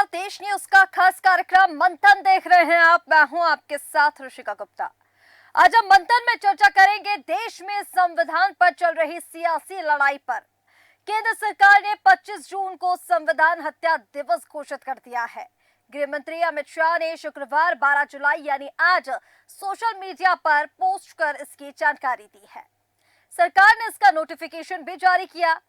नमस्कार, देश न्यूज का खास कार्यक्रम मंथन देख रहे हैं आप। मैं हूं आपके साथ ऋषिका गुप्ता। आज हम मंथन में चर्चा करेंगे देश में संविधान पर चल रही सियासी लड़ाई पर। केंद्र सरकार ने 25 जून को संविधान हत्या दिवस घोषित कर दिया है। गृह मंत्री अमित शाह ने शुक्रवार 12 जुलाई यानी आज सोशल मीडिया पर पोस्ट कर इसकी जानकारी दी है। सरकार ने इसका नोटिफिकेशन भी जारी किया।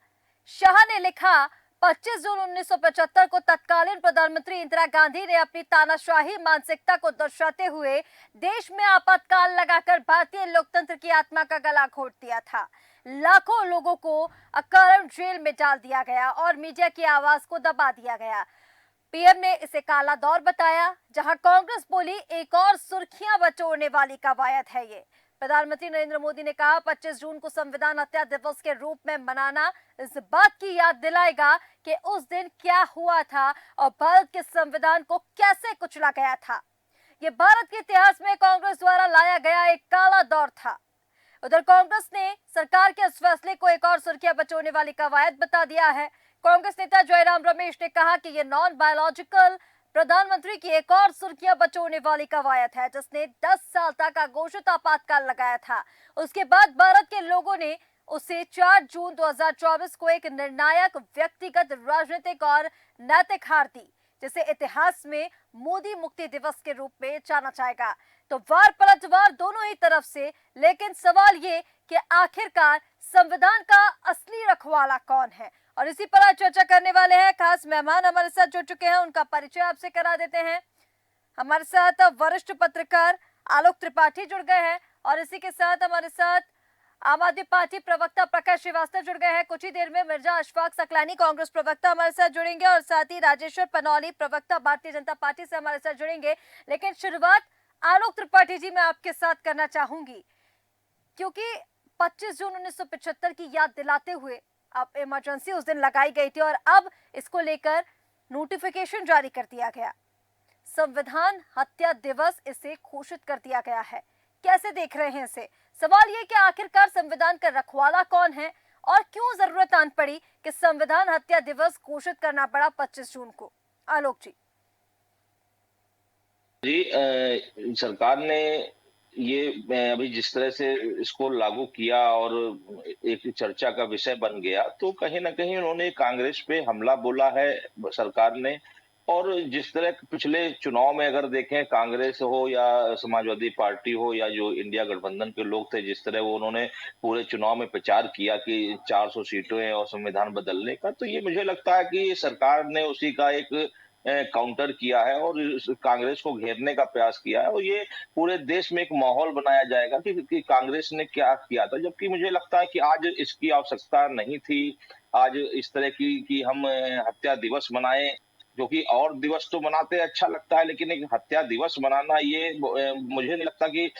शाह ने लिखा, 25 जून 1975 को तत्कालीन प्रधानमंत्री इंदिरा गांधी ने अपनी तानाशाही मानसिकता को दर्शाते हुए देश में आपातकाल लगाकर भारतीय लोकतंत्र की आत्मा का गला घोट दिया था। लाखों लोगों को अकारण जेल में डाल दिया गया और मीडिया की आवाज को दबा दिया गया। पीएम ने इसे काला दौर बताया, जहां कांग्रेस बोली एक और सुर्खियां बटोरने वाली कवायद है ये। प्रधानमंत्री नरेंद्र मोदी ने कहा, 25 जून को संविधान हत्या दिवस के रूप में मनाना इस बात की याद दिलाएगा कि उस दिन क्या हुआ था और भारत के संविधान को कैसे कुचला गया था। ये भारत के इतिहास में कांग्रेस द्वारा लाया गया एक काला दौर था। उधर कांग्रेस ने सरकार के इस फैसले को एक और सुर्खियां बटोरने वाली कवायद बता दिया है। कांग्रेस नेता जयराम रमेश ने कहा कि ये नॉन बायोलॉजिकल प्रधानमंत्री की एक और सुर्खियां बटोरने वाली कवायद है, जिसने 10 साल तक घोषित आपातकाल लगाया था। उसके बाद भारत के लोगों ने उसे 4 जून 2024 को एक निर्णायक व्यक्तिगत राजनीतिक और नैतिक हार दी, जिसे इतिहास में मोदी मुक्ति दिवस के रूप में जाना जाएगा। तो वार पलटवार दोनों ही तरफ से, लेकिन सवाल ये कि आखिरकार संविधान का असली रखवाला कौन है, और इसी पर आज चर्चा करने वाले हैं खास मेहमान हमारे साथ जुड़ चुके हैं। उनका परिचय आपसे करा देते हैं। हमारे साथ वरिष्ठ पत्रकार आलोक त्रिपाठी जुड़ गए हैं और इसी के साथ हमारे साथ आम आदमी पार्टी प्रवक्ता प्रकाश श्रीवास्तव जुड़ गए हैं। कुछ ही देर में मिर्जा अशफाक सकलानी कांग्रेस प्रवक्ता हमारे साथ जुड़ेंगे और साथ ही राजेश्वर पनौली प्रवक्ता भारतीय जनता पार्टी से हमारे साथ जुड़ेंगे। लेकिन शुरुआत आलोक त्रिपाठी जी मैं आपके साथ करना चाहूंगी, क्योंकि 25 जून 1975 की याद दिलाते हुए अब इमरजेंसी उस दिन लगाई गई थी और अब इसको लेकर नोटिफिकेशन जारी कर दिया गया। संविधान हत्या दिवस इसे घोषित कर दिया गया है। कैसे देख रहे हैं इसे? सवाल ये कि आखिरकार संविधान का रखवाला कौन है और क्यों जरूरत आन पड़ी कि संविधान हत्या दिवस घोषित करना पड़ा 25 जून को? आलोक जी। सरकार ने ये अभी जिस तरह से इसको लागू किया और एक चर्चा का विषय बन गया, तो कहीं ना कहीं उन्होंने कांग्रेस पे हमला बोला है सरकार ने। और जिस तरह पिछले चुनाव में अगर देखें, कांग्रेस हो या समाजवादी पार्टी हो या जो इंडिया गठबंधन के लोग थे, जिस तरह वो उन्होंने पूरे चुनाव में प्रचार किया कि 400 सीटें और संविधान बदलने का, तो ये मुझे लगता है कि सरकार ने उसी का एक काउंटर किया है और कांग्रेस को घेरने का प्रयास किया है। और ये पूरे देश में एक माहौल बनाया जाएगा कि कांग्रेस ने क्या किया था, जबकि मुझे लगता है कि आज इसकी आवश्यकता नहीं थी। आज इस तरह की कि हम हत्या दिवस मनाएं, जो कि और दिवस तो मनाते अच्छा लगता है, लेकिन एक हत्या दिवस मनाना ये मुझे नहीं लगता कि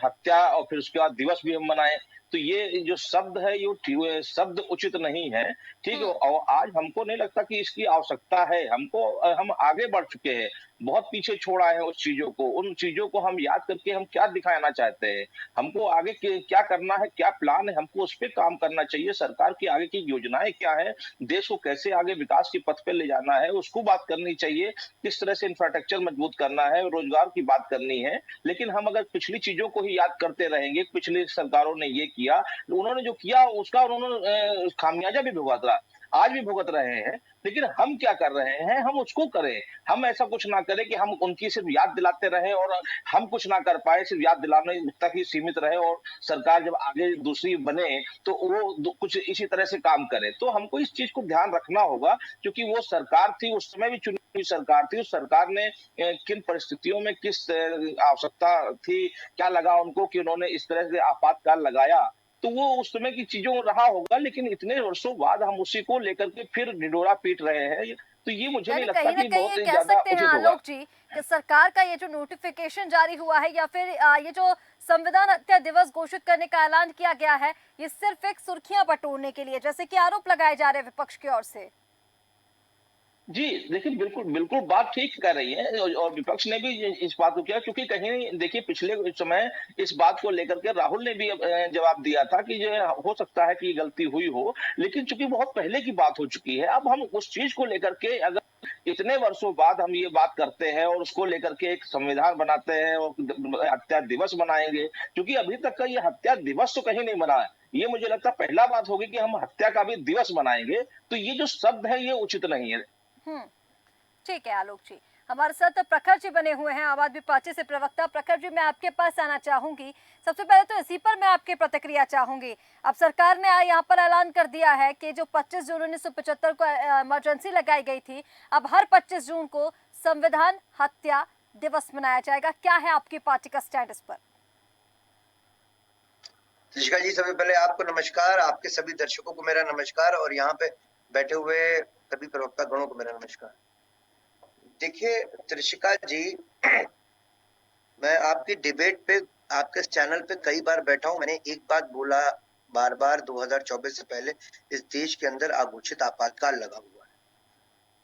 हत्या और फिर उसके बाद दिवस भी हम मनाएं। तो ये जो शब्द है ये शब्द उचित नहीं है। ठीक है, और आज हमको नहीं लगता कि इसकी आवश्यकता है। हम आगे बढ़ चुके हैं, बहुत पीछे छोड़ा है उस चीजों को। उन चीजों को हम याद करके हम क्या दिखाना चाहते हैं, हमको आगे क्या करना है, क्या प्लान है, हमको उस पर काम करना चाहिए। सरकार की आगे की योजनाएं क्या है, देश को कैसे आगे विकास के पथ पे ले जाना है, उसको बात करनी चाहिए। किस तरह से इंफ्रास्ट्रक्चर मजबूत करना है, रोजगार की बात करनी है। लेकिन हम अगर पिछली चीजों को ही याद करते रहेंगे, पिछली सरकारों ने ये किया, उन्होंने जो किया उसका उन्होंने खामियाजा भी भुगत रहा, आज भी भुगत रहे हैं। लेकिन हम क्या कर रहे हैं, हम उसको करें। हम ऐसा कुछ ना करें कि हम उनकी सिर्फ याद दिलाते रहे और हम कुछ ना कर पाए, सिर्फ याद दिलाने तक ही सीमित रहे, और सरकार जब आगे दूसरी बने तो वो कुछ इसी तरह से काम करे। तो हमको इस चीज को ध्यान रखना होगा, क्योंकि वो सरकार थी, उस समय भी चुनी हुई सरकार थी। उस सरकार ने किन परिस्थितियों में किस आवश्यकता थी, क्या लगा उनको कि उन्होंने इस तरह से आपातकाल लगाया, तो वो उस समय की चीजों रहा होगा। लेकिन इतने वर्षों बाद हम उसी को लेकर के फिर ढिंढोरा पीट रहे हैं, तो ये मुझे नहीं लगता कि बहुत ये ही कह ज्यादा सकते हैं उचित होगा। आलोक जी कि सरकार का ये जो नोटिफिकेशन जारी हुआ है या फिर ये जो संविधान हत्या दिवस घोषित करने का ऐलान किया गया है, ये सिर्फ एक सुर्खियां बटोरने के लिए, जैसे कि आरोप लगाए जा रहे हैं विपक्ष की ओर से। जी, देखिए, बिल्कुल बिल्कुल बात ठीक कह रही है, और विपक्ष ने भी इस बात को किया, क्योंकि कहीं देखिए पिछले समय इस बात को लेकर के राहुल ने भी जवाब दिया था कि जो हो सकता है कि ये गलती हुई हो, लेकिन चूंकि बहुत पहले की बात हो चुकी है, अब हम उस चीज को लेकर के अगर इतने वर्षों बाद हम ये बात करते हैं और उसको लेकर के एक संविधान बनाते हैं और हत्या दिवस मनाएंगे, क्योंकि अभी तक का ये हत्या दिवस तो कहीं नहीं बना है। ये मुझे लगता है पहला बात होगी कि हम हत्या का भी दिवस मनाएंगे, तो ये जो शब्द है ये उचित नहीं है। हम्म, ठीक है आलोक जी। हमारे साथ प्रखर जी बने हुए हैं आम आदमी पार्टी से प्रवक्ता। प्रखर जी, मैं आपके पास आना चाहूंगी। सबसे पहले तो इसी पर मैं आपकी प्रतिक्रिया चाहूंगी। अब सरकार ने यहाँ पर ऐलान कर दिया है कि जो 25 जून 1975 को इमरजेंसी लगाई गई थी, अब हर 25 जून को संविधान हत्या दिवस मनाया जाएगा। क्या है आपकी पार्टी का स्टैंड इस पर? ऋषिका जी, सबसे पहले आपको नमस्कार, आपके सभी दर्शकों को मेरा नमस्कार और यहाँ पे बैठे हुए सभी प्रवक्ता गणों को मेरा नमस्कार। देखिए ऋषिका जी, मैं आपकी डिबेट पे, आपके चैनल पे कई बार बैठा हूँ। मैंने एक बात बोला बार बार, 2024 से पहले इस देश के अंदर अघोषित आपातकाल लगा हुआ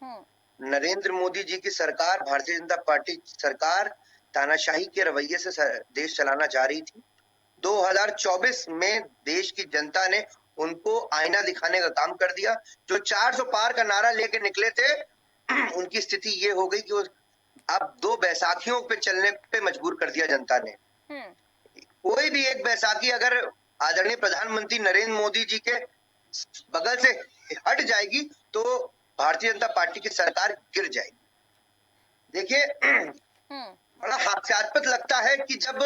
है। नरेंद्र मोदी जी की सरकार, भारतीय जनता पार्टी सरकार तानाशाही के रवैये से देश चलाना चाह रही थी। 2024 में देश की जनता ने उनको आईना दिखाने का काम कर दिया। जो 400 पार का नारा लेके निकले थे, उनकी स्थिति ये हो गई कि अब 2 बैसाखियों पे चलने पे मजबूर कर दिया जनता ने। कोई भी एक बैसाखी अगर आदरणीय प्रधानमंत्री नरेंद्र मोदी जी के बगल से हट जाएगी तो भारतीय जनता पार्टी की सरकार गिर जाएगी। देखिए बड़ा हास्यास्पद लगता है कि जब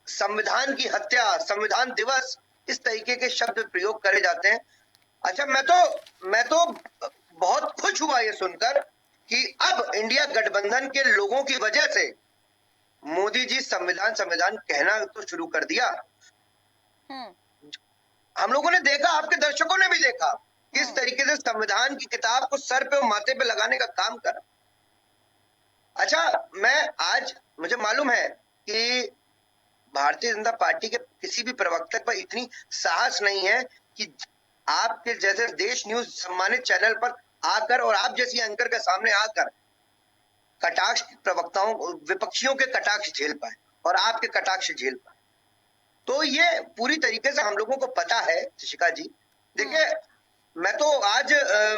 संविधान की हत्या, संविधान दिवस, इस तरीके के शब्द प्रयोग करे जाते हैं। अच्छा, मैं तो बहुत खुश हुआ ये सुनकर कि अब इंडिया गठबंधन के लोगों की वजह से मोदी जी संविधान संविधान कहना तो शुरू कर दिया। हम लोगों ने देखा, आपके दर्शकों ने भी देखा किस तरीके से संविधान की किताब को सर पे और माथे पे लगाने का काम कर। अच्छा, मुझे मालूम है कि भारतीय जनता पार्टी के किसी भी प्रवक्ता पर इतनी साहस नहीं है कि आपके जैसे देश न्यूज सम्मानित चैनल पर आकर और आप जैसी एंकर के सामने आकर कटाक्ष प्रवक्ताओं, विपक्षियों के कटाक्ष झेल पाए और आपके कटाक्ष झेल पाए। तो ये पूरी तरीके से हम लोगों को पता है ऋषिका जी। देखिए, मैं तो आज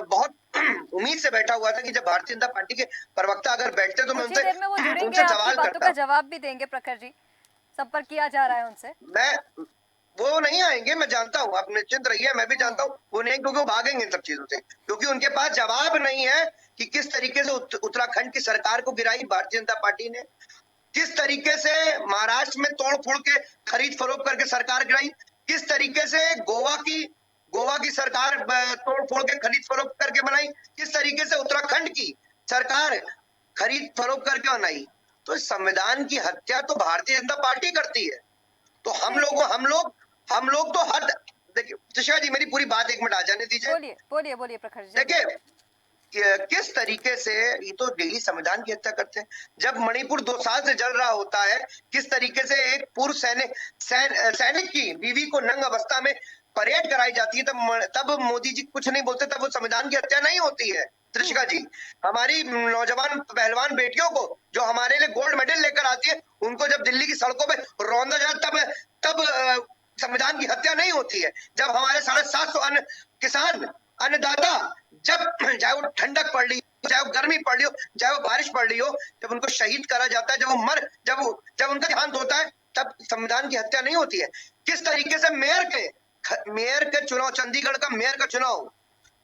बहुत उम्मीद से बैठा हुआ था कि जब भारतीय जनता पार्टी के प्रवक्ता अगर बैठते तो मैं उनसे सवाल करता। जवाब भी देंगे प्रखर जी, संपर्क किया जा रहा है उनसे। वो नहीं आएंगे, मैं जानता हूँ, आप निश्चिंत रहिए। मैं भी जानता हूँ वो नहीं, क्योंकि वो भागेंगे इन सब चीजों से, क्योंकि उनके पास जवाब नहीं है कि किस तरीके से उत्तराखंड की सरकार को गिराई भारतीय जनता पार्टी ने, किस तरीके से महाराष्ट्र में तोड़ फोड़ के खरीद फरोख्त करके सरकार गिराई, किस तरीके से गोवा की सरकार तोड़ फोड़ के खरीद फरोख्त करके बनाई, किस तरीके से उत्तराखंड की सरकार खरीद फरोख्त करके बनाई। तो संविधान की हत्या तो भारतीय जनता पार्टी करती है। तो हम लोग तो हद, देखिए ऋषिका जी, मेरी पूरी बात 1 मिनट आ जाने दीजिए। बोलिए प्रखर जी। देखिए किस तरीके से ये तो डेली संविधान की हत्या करते हैं। जब मणिपुर 2 साल से जल रहा होता है, किस तरीके से एक पूर्व सैनिक की बीवी को नंग अवस्था में परेड कराई जाती है, तब मोदी जी कुछ नहीं बोलते, तब वो संविधान की हत्या नहीं होती है। ऋषिका जी, हमारी नौजवान पहलवान बेटियों को जो हमारे लिए गोल्ड मेडल लेकर आती है, उनको जब दिल्ली की सड़कों पे रौंदा जाता है, तब संविधान की हत्या नहीं होती है। जब हमारे 750 किसान अन्नदाता, जब चाहे वो ठंडक पड़ रही हो, चाहे वो गर्मी पड़ रही हो, चाहे वो बारिश पड़ रही हो, जब उनको शहीद करा जाता है, जब उनका देहांत होता है, तब संविधान की हत्या नहीं होती है। किस तरीके से मेयर के चुनाव, चंडीगढ़ का मेयर का चुनाव,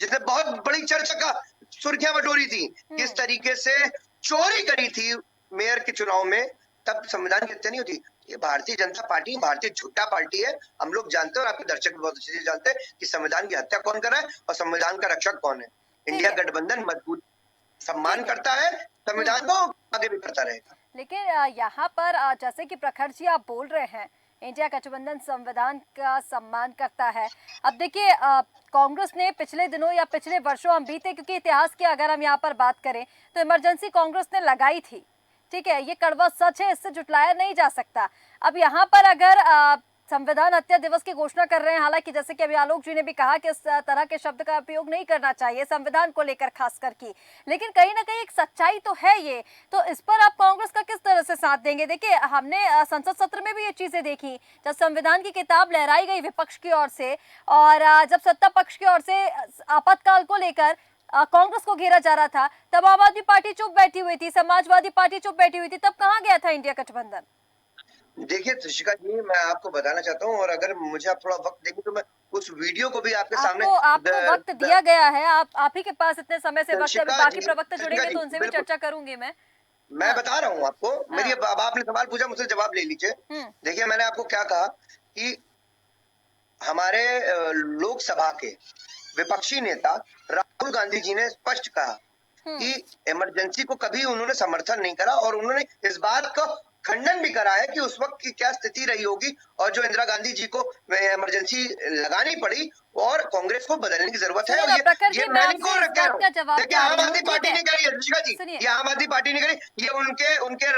जिसने बहुत बड़ी चर्चा का सुर्खियां बटोरी थी, किस तरीके से चोरी करी थी मेयर के चुनाव में, तब संविधान की हत्या नहीं होती। ये भारतीय जनता पार्टी भारतीय झूठा पार्टी है। हम लोग जानते हैं और आपके दर्शक बहुत अच्छे से जानते हैं कि संविधान की हत्या कौन कर रहा है और संविधान का रक्षक कौन है। इंडिया गठबंधन मजबूत सम्मान करता है, संविधान को आगे भी करता रहेगा। लेकिन यहाँ पर जैसे कि प्रखर जी आप बोल रहे हैं, इंडिया गठबंधन संविधान का सम्मान करता है। अब देखिए, कांग्रेस ने पिछले दिनों या पिछले वर्षों, हम बीते, क्योंकि इतिहास की अगर हम यहाँ पर बात करें तो इमरजेंसी कांग्रेस ने लगाई थी, ठीक है, ये कड़वा सच है, इससे जुटलाया नहीं जा सकता। अब यहाँ पर अगर संविधान हत्या दिवस की घोषणा कर रहे हैं। हालांकि जैसे कि अभी आलोक जी ने भी कहा कि इस तरह के शब्द का उपयोग नहीं करना चाहिए संविधान को लेकर खासकर की, लेकिन कहीं ना कहीं एक सच्चाई तो है ये। तो इस पर आप कांग्रेस का किस तरह से साथ देंगे? देखिए, हमने संसद सत्र में भी ये चीजें देखी, जब संविधान की किताब लहराई गई विपक्ष की ओर से, और जब सत्ता पक्ष की ओर से आपातकाल को लेकर कांग्रेस को घेरा जा रहा था, तब आम आदमी पार्टी चुप बैठी हुई थी, समाजवादी पार्टी चुप बैठी हुई थी। तब कहाँ गया था इंडिया गठबंधन? देखिए त्रिशिका जी, मैं आपको बताना चाहता हूँ, और अगर मुझे आप थोड़ा वक्त देंगे तो मैं उस वीडियो को भी आपके सामने आपको वक्त दिया गया है, आप ही के पास इतने समय से वक्त है। अभी त्रिशिका बाकी जी, प्रवक्ता त्रिशिका जुड़ेंगे जी, तो उनसे भी बिल्कुल चर्चा करूंगी मैं। मैं हाँ, बता रहा हूँ आपको। मेरी हाँ, अब आपने सवाल पूछा, मुझसे जवाब ले लीजिए। हम्म, देखिए, मैंने आपको क्या कहा कि हमारे लोकसभा के विपक्षी नेता राहुल गांधी जी ने स्पष्ट कहा हम्म, कि इमरजेंसी को कभी उन्होंने समर्थन नहीं करा, और उन्होंने इस बात का खंडन भी करा है कि उस वक्त की क्या स्थिति रही होगी, और जो इंदिरा गांधी जी को इमरजेंसी लगानी पड़ी और कांग्रेस को बदलने की जरूरत है। सुनिए और ना प्रखर ये जी, मैं मैं नहीं आपसे कह इस कह बात रहा का हूँ। जवाब देखिए, चाह आम रही हूँ, आदमी ठीक पार्टी है? नहीं करी है ऋषिका जी, सुनिए, ये आम आदमी पार्टी नहीं करी, ये उनके उनके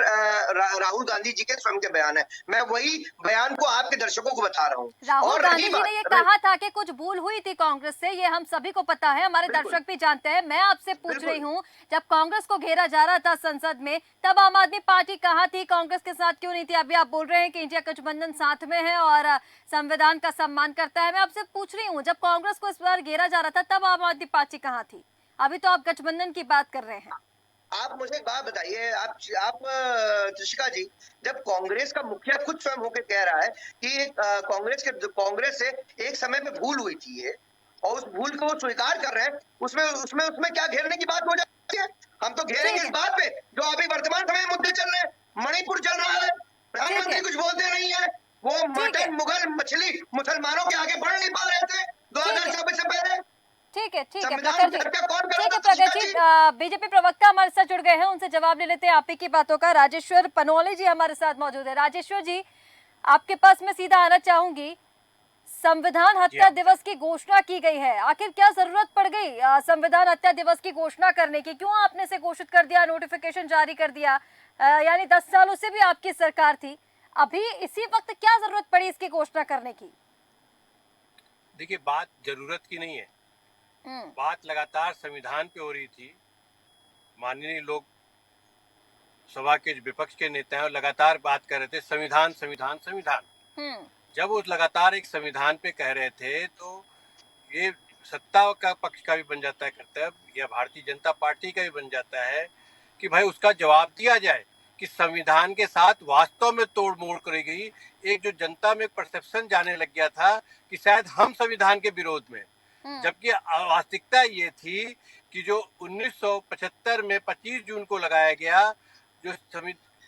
राहुल गांधी जी के स्वयं के बयान है। मैं वही बयान को आपके दर्शकों को बता रहा हूँ। राहुल और रही गांधी जी ने ये बात, कहा था कि कुछ भूल हुई थी कांग्रेस से, ये हम सभी को पता है, हमारे बिल्कुल दर्शक भी जानते हैं। मैं आपसे पूछ रही बिल्कुल हूँ, जब कांग्रेस को घेरा जा रहा था संसद में, तब आम आदमी पार्टी कहाँ थी, कांग्रेस के साथ क्यों नहीं थी? अभी आप बोल रहे हैं कि इंडिया गठबंधन साथ में है और संविधान का सम्मान करता है। मैं आपसे पूछ रही हूँ, जब कांग्रेस को इस बार घेरा जा रहा था, तब आम आदमी पार्टी कहाँ थी? अभी तो आप गठबंधन की बात कर रहे हैं। आप मुझे एक बात बताइए, आप त्रिशिका जी, जब कांग्रेस का मुखिया खुद स्वयं होकर कह रहा है कि कांग्रेस से एक समय में भूल हुई थी ये, और उस भूल को वो स्वीकार कर रहे हैं, उसमें उसमें उसमें क्या घेरने की बात हो जाती है? हम तो घेरेंगे ठीक इस है, बात पे जो अभी वर्तमान समय में मुद्दे चल रहे हैं। मणिपुर चल रहा है, ठीक प्रधानमंत्री है, कुछ बोलते नहीं है। वो ठीक है, मटन मुगल मछली मुसलमानों के आगे बढ़ नहीं पा रहे थे ठीक है, 2024 से पहले। ठीक है, ठीक है संविधान प्रखर की जी। हत्या कौन कर रहा ठीक है था प्रखर त्रिशिका जी, जी? बीजेपी प्रवक्ता हमारे साथ जुड़ गए हैं, उनसे जवाब ले लेते हैं आप ही की बातों का। राजेश्वर पनोले जी हमारे साथ मौजूद है। राजेश्वर जी, आपके पास मैं सीधा आना चाहूंगी। संविधान जी हत्या हाँ, दिवस की घोषणा की गई है, आखिर क्या जरूरत पड़ गई संविधान हत्या दिवस की घोषणा करने की? क्यों आपने से घोषित कर दिया, नोटिफिकेशन जारी कर दिया? यानी 10 सालों से भी आपकी सरकार थी, अभी इसी वक्त क्या जरूरत पड़ी इसकी घोषणा करने की? देखिए बात जरूरत की नहीं है, हम्म, बात लगातार संविधान पे हो रही थी। माननीय लोग सभा के विपक्ष के नेता हैं और लगातार बात कर रहे थे संविधान संविधान संविधान। हम्म, जब वो लगातार एक संविधान पे कह रहे थे तो ये सत्ता का पक्ष का भी बन जाता है कर्तव्य, या भारतीय जनता पार्टी का भी बन जाता है कि भाई उसका जवाब दिया जाए कि संविधान के साथ वास्तव में तोड़ मोड़ करी गई। एक जो जनता में परसेप्शन जाने लग गया था कि शायद हम संविधान के विरोध में, हम्म, जबकि वास्तविकता ये थी कि जो 1975 में 25 जून को लगाया गया, जो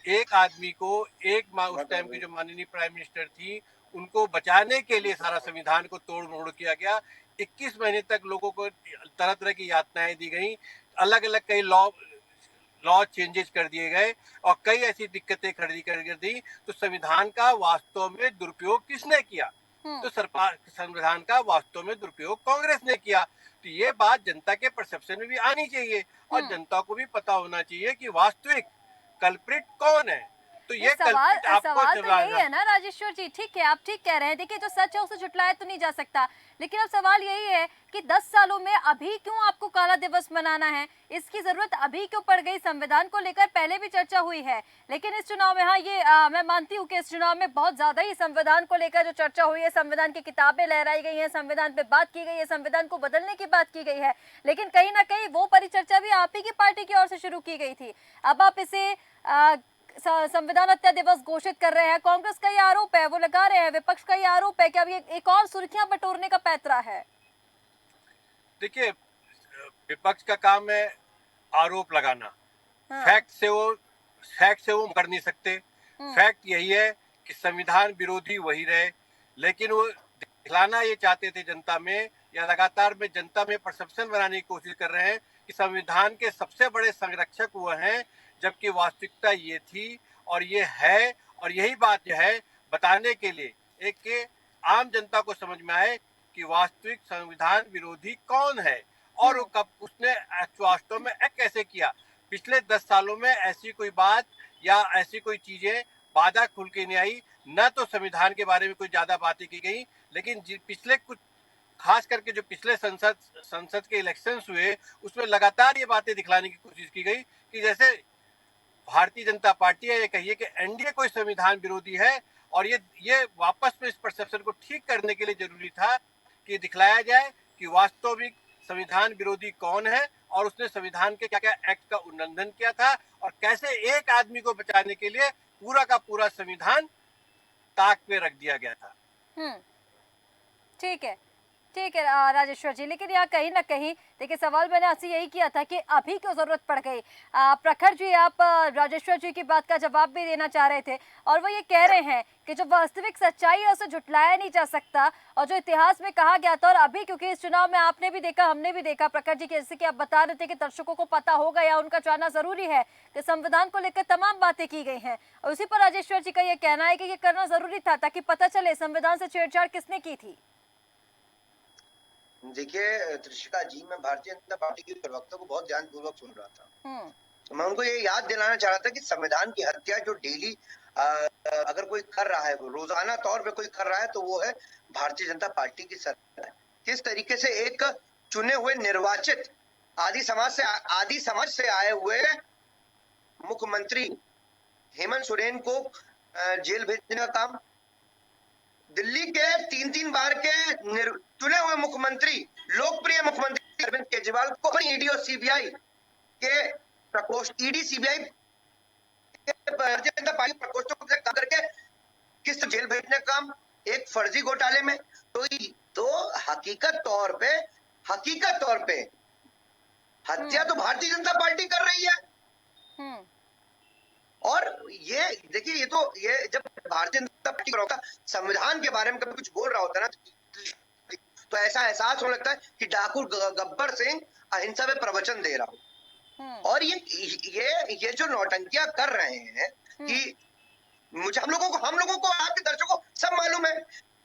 एक आदमी को उस टाइम की जो माननीय प्राइम मिनिस्टर थी उनको बचाने के लिए सारा संविधान को तोड़ मोड़ किया गया। 21 महीने तक लोगों को तरह तरह की यातनाएं दी गई, अलग अलग कई लॉ चेंजेस कर दिए गए और कई ऐसी दिक्कतें खड़ी कर दी। तो संविधान का वास्तव में दुरुपयोग किसने किया? तो सरकार संविधान का वास्तव में दुरुपयोग कांग्रेस ने किया। तो ये बात जनता के परसेप्शन में भी आनी चाहिए और हम्म। जनता को भी पता होना चाहिए कि वास्तविक कल्प्रिट कौन है। तो ये ये सवाल कल्प्रिट आपको सवाल तो यही है ना राजेश्वर जी, ठीक है, आप ठीक कह रहे हैं। देखिए, जो सच है उसे झुटलाया तो नहीं जा सकता, लेकिन अब सवाल यही है कि 10 सालों में अभी क्यों आपको काला दिवस मनाना है? इसकी जरूरत अभी क्यों पड़ गई? संविधान को लेकर पहले भी चर्चा हुई है, लेकिन इस चुनाव में, हाँ ये मैं मानती हूँ कि इस चुनाव में बहुत ज्यादा ही संविधान को लेकर जो चर्चा हुई है, संविधान की किताबें लहराई गई हैं, संविधान पे बात की गई है, संविधान को बदलने की बात की गई है, लेकिन कहीं ना कहीं वो परिचर्चा भी आप ही की पार्टी की ओर से शुरू की गई थी। अब आप इसे संविधान हत्या दिवस घोषित कर रहे हैं। कांग्रेस का ये आरोप है, वो लगा रहे हैं, विपक्ष का ये आरोप है कि अब ये एक और सुर्खियां बटोरने का पैंतरा है। देखिए, विपक्ष का काम है आरोप लगाना, हाँ, फैक्ट से वो कर नहीं सकते। फैक्ट यही है कि संविधान विरोधी वही रहे, लेकिन वो दिखलाना ये चाहते थे जनता में, या लगातार में जनता में परसेप्शन बनाने की कोशिश कर रहे हैं कि संविधान के सबसे बड़े संरक्षक वो हैं, जबकि वास्तविकता ये थी और ये है। और यही बात जो है बताने के लिए एक के आम जनता को समझ में आए कि वास्तविक संविधान विरोधी कौन है और वो कब उसने वास्तव में कैसे किया। पिछले 10 सालों में ऐसी कोई बात या ऐसी कोई चीजें बाधा खुल के नहीं आई, न तो संविधान के बारे में कोई ज्यादा बातें की गई, लेकिन पिछले कुछ खास करके जो पिछले संसद के इलेक्शंस हुए उसमें लगातार ये बातें दिखलाने की कोशिश की गई कि जैसे भारतीय जनता पार्टी है, ये कहिए कि एनडीए कोई संविधान विरोधी है, और ये वापस में इस परसेप्शन को ठीक करने के लिए जरूरी था कि दिखलाया जाए कि वास्तविक संविधान विरोधी कौन है और उसने संविधान के क्या क्या एक्ट का उल्लंघन किया था और कैसे एक आदमी को बचाने के लिए पूरा का पूरा संविधान ताक पे रख दिया गया था। ठीक है, ठीक है राजेश्वर जी, लेकिन यहाँ कहीं ना कहीं देखिए सवाल मैंने आपसे यही किया था कि अभी क्यों जरूरत पड़ गई। प्रखर जी, आप राजेश्वर जी की बात का जवाब भी देना चाह रहे थे और वो ये कह रहे हैं कि जो वास्तविक सच्चाई है उसे झुटलाया नहीं जा सकता, और जो इतिहास में कहा गया था, और अभी क्योंकि इस चुनाव में आपने भी देखा हमने भी देखा प्रखर जी, जैसे कि आप बता रहे थे कि दर्शकों को पता होगा या उनका जानना जरूरी है कि संविधान को लेकर तमाम बातें की गई हैं, और उसी पर राजेश्वर जी का ये कहना है कि ये करना जरूरी था ताकि पता चले संविधान से छेड़छाड़ किसने की थी। देखिए त्रिशिका जी, मैं भारतीय जनता पार्टी के प्रवक्ता को बहुत ध्यानपूर्वक सुन रहा था। मैं उनको ये याद दिलाना चाह रहा था कि संविधान की हत्या जो डेली अगर कोई कर रहा है, रोजाना तौर पे कोई कर रहा है, तो वो है भारतीय जनता पार्टी की सरकार। किस तरीके से एक चुने हुए निर्वाचित आदि समाज से आए हुए मुख्यमंत्री हेमंत सोरेन को जेल भेजने का काम, दिल्ली के 3-3 बार के चुने हुए मुख्यमंत्री, लोकप्रिय मुख्यमंत्री अरविंद केजरीवाल को ईडी और सीबीआई के प्रकोष्ठ, ED CBI Bharatiya Janata party प्रकोष्ठों से काम करके किस जेल भेजने का काम, एक फर्जी घोटाले में। तो हकीकत तौर पे हत्या तो भारतीय जनता पार्टी कर रही है। और ये देखिए, ये जब भारतीय जनता पार्टी का होता संविधान के बारे में कभी कुछ बोल रहा होता है ना, तो ऐसा एहसास होने लगता है कि डाकू गब्बर सिंह अहिंसा में प्रवचन दे रहा हो। और ये जो नौटंकियां कर रहे हैं कि हम लोगों को आपके दर्शकों को सब मालूम है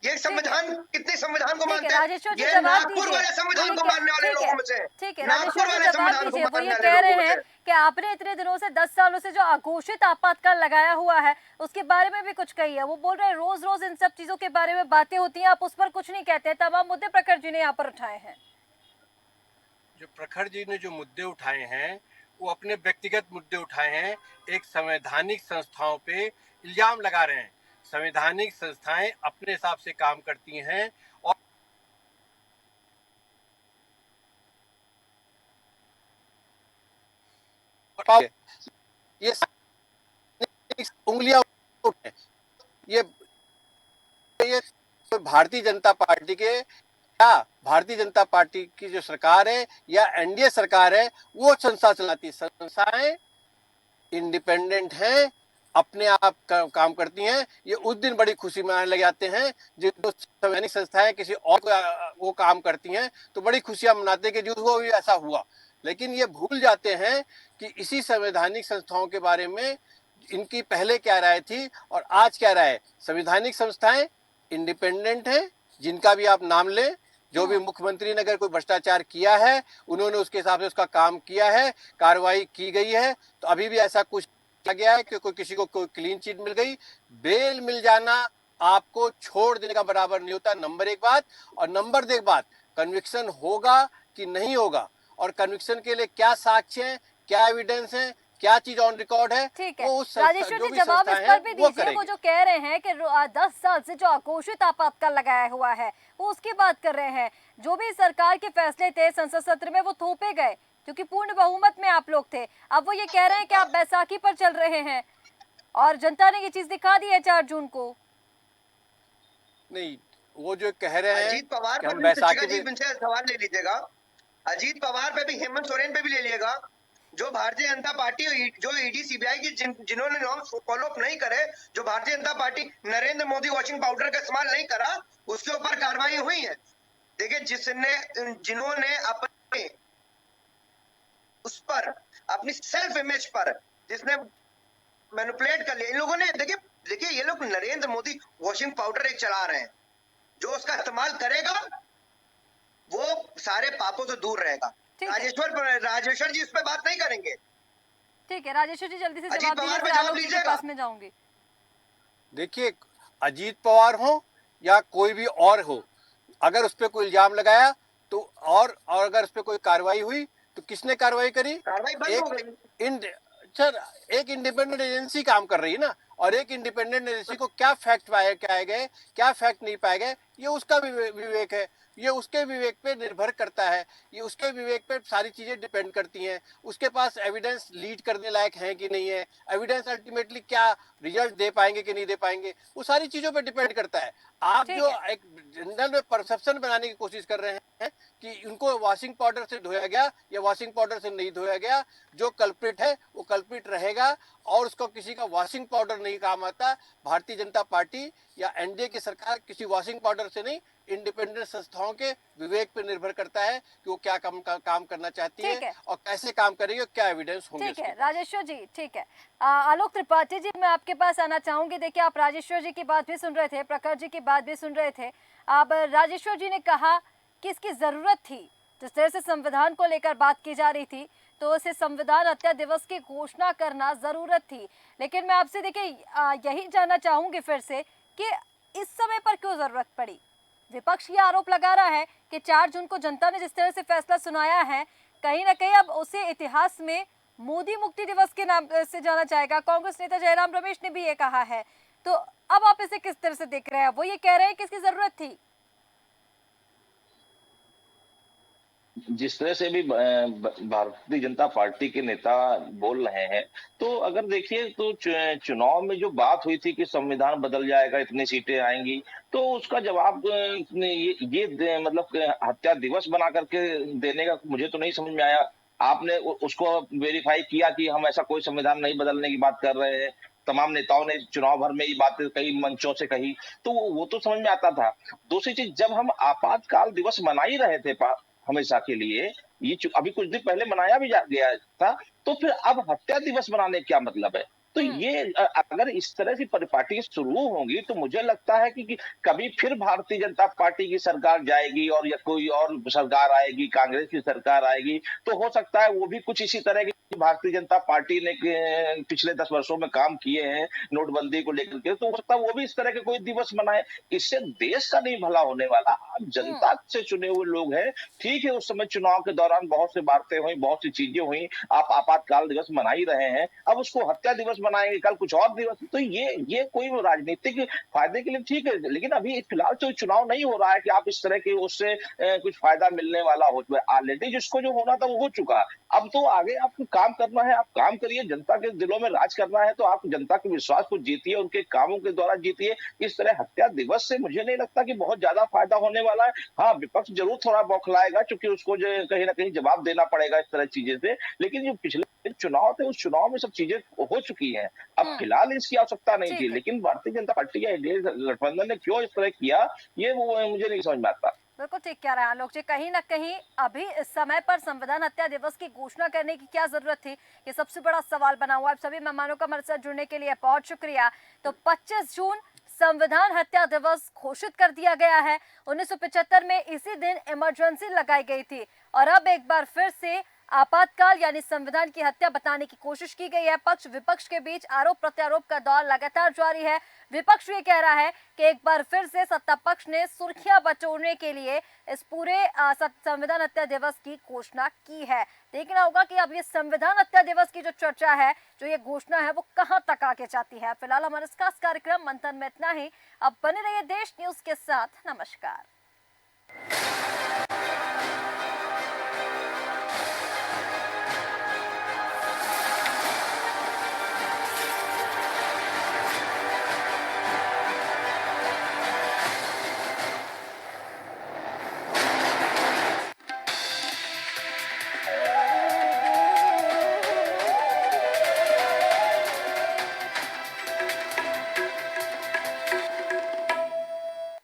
ये संविधान, कितने संविधान को मानते हैं, ये नागपुर वाले संविधान को मानने वाले लोगों में से। ठीक है राजेश्वर जी, जवाब दीजिए। वो ये कह रहे हैं कि आपने इतने दिनों से 10 सालों से जो अघोषित आपातकाल लगाया हुआ है उसके बारे में भी कुछ कही है। वो बोल रहे हैं रोज रोज इन सब चीजों के बारे में बातें होती हैं, आप उस पर कुछ नहीं कहते। तमाम मुद्दे प्रखर जी ने यहाँ पर उठाए हैं। जो प्रखर जी ने जो मुद्दे उठाए हैं वो अपने व्यक्तिगत मुद्दे उठाए हैं, एक संवैधानिक संस्थाओं पे इल्जाम लगा रहे हैं। संवैधानिक संस्थाएं अपने हिसाब से काम करती हैं और ये उंगलियां ये भारतीय जनता पार्टी के, क्या भारतीय जनता पार्टी की जो सरकार है या एनडीए सरकार है वो संस्था चलाती है। संस्थाएं इंडिपेंडेंट हैं, अपने आप काम करती हैं। ये उस दिन बड़ी खुशी मनाने लग जाते हैं जब संवैधानिक संस्थाएं किसी और वो काम करती हैं तो बड़ी खुशियां मनाते हैं कि जो हुआ भी ऐसा हुआ। लेकिन ये भूल जाते हैं कि इसी संवैधानिक संस्थाओं के बारे में इनकी पहले क्या राय थी और आज क्या राय है। संवैधानिक संस्थाएं इंडिपेंडेंट हैं, जिनका भी आप नाम लें, जो भी मुख्यमंत्री ने अगर कोई भ्रष्टाचार किया है उन्होंने उसके हिसाब से उसका काम किया है, कार्रवाई की गई है। तो अभी भी ऐसा कुछ किया गया है कि कोई किसी को कोई क्लीन चिट मिल गई, बेल मिल जाना आपको छोड़ देने का बराबर नहीं होता, नंबर एक बात। और नंबर दो बात, कन्विक्शन होगा कि नहीं होगा और कन्विक्शन के लिए क्या साक्ष्य है, क्या एविडेंस है, क्या चीज ऑन रिकॉर्ड है, ठीक है राजेश्वर जी, जवाब इस पर भी दीजिए। वो जो कह रहे हैं कि 10 साल से जो अघोषित आपातकाल लगाया हुआ है वो उसकी बात कर रहे हैं। जो भी सरकार के फैसले थे संसद सत्र में वो थोपे गए क्योंकि पूर्ण बहुमत में आप लोग थे। अब वो ये कह रहे हैं कि आप बैसाखी पर चल रहे हैं और जनता ने ये चीज दिखा दी है 4 जून को। नहीं, वो जो कह रहे हैं अजीत पवार कि पे हम भी बैसाखी पे सवाल ले लीजिएगा, अजीत पवार पे भी, हेमंत सोरेन पे भी ले लीजिएगा। जो भारतीय जनता पार्टी जो ईडी सीबीआई की जिन्होंने नॉर्म्स फॉलो अप नहीं करे, जो Bharatiya Janata party Narendra Modi washing powder का इस्तेमाल नहीं करा, उसके ऊपर कार्रवाई हुई है। देखिए जिन्होंने अपने उस पर अपनी सेल्फ इमेज पर जिसने मैनिपुलेट कर लिया, इन लोगों ने देखिए ये लोग नरेंद्र मोदी वॉशिंग पाउडर एक चला रहे हैं, जो उसका इस्तेमाल करेगा वो सारे पापों से दूर रहेगा। राजेश्वर जी इस पे बात नहीं करेंगे। ठीक है राजेश्वर जी, जल्दी से जवाब दीजिए, पास में जाऊंगी। देखिए अजीत पवार हो या कोई भी और हो, अगर उस पर कोई इल्जाम लगाया तो और अगर उस पर कोई कार्रवाई हुई तो किसने कार्रवाई करी? कार्रवाई बंद हो गई। सर, एक इंडिपेंडेंट एजेंसी काम कर रही है ना, और एक इंडिपेंडेंट एजेंसी को क्या फैक्ट पाए गए, क्या फैक्ट नहीं पाए गए, ये उसका विवेक है, ये उसके विवेक पे निर्भर करता है, ये उसके विवेक पे सारी चीजें डिपेंड करती हैं। उसके पास एविडेंस लीड करने लायक है कि नहीं है, एविडेंस अल्टीमेटली क्या रिजल्ट दे पाएंगे कि नहीं दे पाएंगे, वो सारी चीजों पे डिपेंड करता है। आप ठीक जो है। एक जनरल में परसेप्शन बनाने की कोशिश कर रहे हैं कि उनको वॉशिंग पाउडर से धोया गया या वॉशिंग पाउडर से नहीं धोया गया, जो कल्प्रिट है वो कल्प्रिट रहेगा और उसको किसी का वॉशिंग पाउडर नहीं काम आता। भारतीय जनता पार्टी या एनडीए की सरकार किसी वॉशिंग पाउडर से नहीं, इंडिपेंडेंट संस्थाओं के विवेक पर निर्भर करता है कि वो क्या काम करना चाहती है और कैसे काम करेगी और क्या एविडेंस होंगे। ठीक है राजेश्वर जी, ठीक है। आलोक त्रिपाठी जी, मैं आपके पास आना चाहूंगी। देखिए, आप राजेश्वर जी की बात भी सुन रहे थे, प्रखर जी की बात भी सुन रहे थे। अब राजेश्वर जी ने कहा कि इसकी जरूरत थी, जिस तरह से संविधान को लेकर बात की जा रही थी, तो उसे संविधान हत्या दिवस की घोषणा करना जरूरत थी। लेकिन मैं आपसे देखिए यही जानना चाहूंगी फिर से कि इस समय पर क्यों जरूरत पड़ी। विपक्ष ये आरोप लगा रहा है कि 4 जून को जनता ने जिस तरह से फैसला सुनाया है, कहीं ना कहीं अब उसे इतिहास में मोदी मुक्ति दिवस के नाम से जाना जाएगा। कांग्रेस नेता जयराम रमेश ने भी ये कहा है। तो अब आप इसे किस तरह से देख रहे हैं? वो ये कह रहे हैं कि इसकी जरूरत थी। जिस तरह से भी भारतीय जनता पार्टी के नेता बोल रहे हैं, तो अगर देखिए तो चुनाव में जो बात हुई थी कि संविधान बदल जाएगा, इतनी सीटें आएंगी, तो उसका जवाब मतलब हत्या दिवस बना करके देने का मुझे तो नहीं समझ में आया। आपने उसको वेरीफाई किया कि हम ऐसा कोई संविधान नहीं बदलने की बात कर रहे हैं? तमाम नेताओं ने चुनाव भर में ये बातें कई मंचों से कही, तो वो तो समझ में आता था। दूसरी चीज, जब हम आपातकाल दिवस मना ही रहे थे हमेशा के लिए, ये अभी कुछ दिन पहले मनाया भी गया था, तो फिर अब हत्या दिवस मनाने का क्या मतलब है? तो ये अगर इस तरह की परिपाटी शुरू होंगी तो मुझे लगता है कि कभी फिर भारतीय जनता पार्टी की सरकार जाएगी और या कोई और सरकार आएगी, कांग्रेस की सरकार आएगी, तो हो सकता है वो भी कुछ इसी तरह की भारतीय जनता पार्टी ने पिछले 10 वर्षों में काम किए हैं नोटबंदी को लेकर के, तो हो सकता है वो भी इस तरह के कोई दिवस मनाए। इससे देश का नहीं भला होने वाला। आप जनता से चुने हुए लोग हैं, ठीक है, उस समय चुनाव के दौरान बहुत सी बातें हुई, बहुत सी चीजें हुई, आप आपातकाल दिवस मना ही रहे हैं, अब उसको हत्या दिवस मनाएंगे, कल कुछ और दिवस, तो ये कोई राजनीतिक फायदे के लिए ठीक है, लेकिन अभी फिलहाल तो चुनाव नहीं हो रहा है कि आप इस तरह के उससे कुछ फायदा मिलने वाला हो। ऑलरेडी जिसको जो होना था वो हो चुका। अब तो आगे आपको काम करना है, आप काम करिए, जनता के दिलों में राज करना है तो आप जनता के विश्वास को जीतिए, उनके कामों के द्वारा जीतिए। इस तरह हत्या दिवस से मुझे नहीं लगता कि बहुत ज्यादा फायदा होने वाला है। हाँ, विपक्ष जरूर थोड़ा बौखलाएगा क्योंकि उसको जो कहीं ना कहीं जवाब देना पड़ेगा इस तरह चीजें से, लेकिन जो पिछले चुनाव थे उस चुनाव में सब चीजें हो चुकी हैं। अब फिलहाल इसकी आवश्यकता नहीं थी, लेकिन भारतीय जनता पार्टी या एनडीए गठबंधन ने क्यों इस तरह किया, ये वो मुझे नहीं समझ में आता। बिल्कुल ठीक कह रहे हैं आलोक जी। कहीं ना कहीं अभी इस समय पर संविधान हत्या दिवस की घोषणा करने की क्या जरूरत थी, ये सबसे बड़ा सवाल बना हुआ है। सभी मेहमानों का हमारे साथ जुड़ने के लिए बहुत शुक्रिया। तो 25 जून संविधान हत्या दिवस घोषित कर दिया गया है। 1975 में इसी दिन इमरजेंसी लगाई गई थी और अब एक बार फिर से आपातकाल यानी संविधान की हत्या बताने की कोशिश की गई है। पक्ष विपक्ष के बीच आरोप प्रत्यारोप का दौर लगातार जारी है। विपक्ष ये कह रहा है कि एक बार फिर से सत्ता पक्ष ने सुर्खियां बटोरने के लिए इस पूरे संविधान हत्या दिवस की घोषणा की है। देखना होगा कि अब ये संविधान हत्या दिवस की जो चर्चा है, जो ये घोषणा है, वो कहां तक आगे जाती है। फिलहाल हमारे इस खास कार्यक्रम मंथन में इतना ही। अब बने रहिए देश न्यूज के साथ। नमस्कार।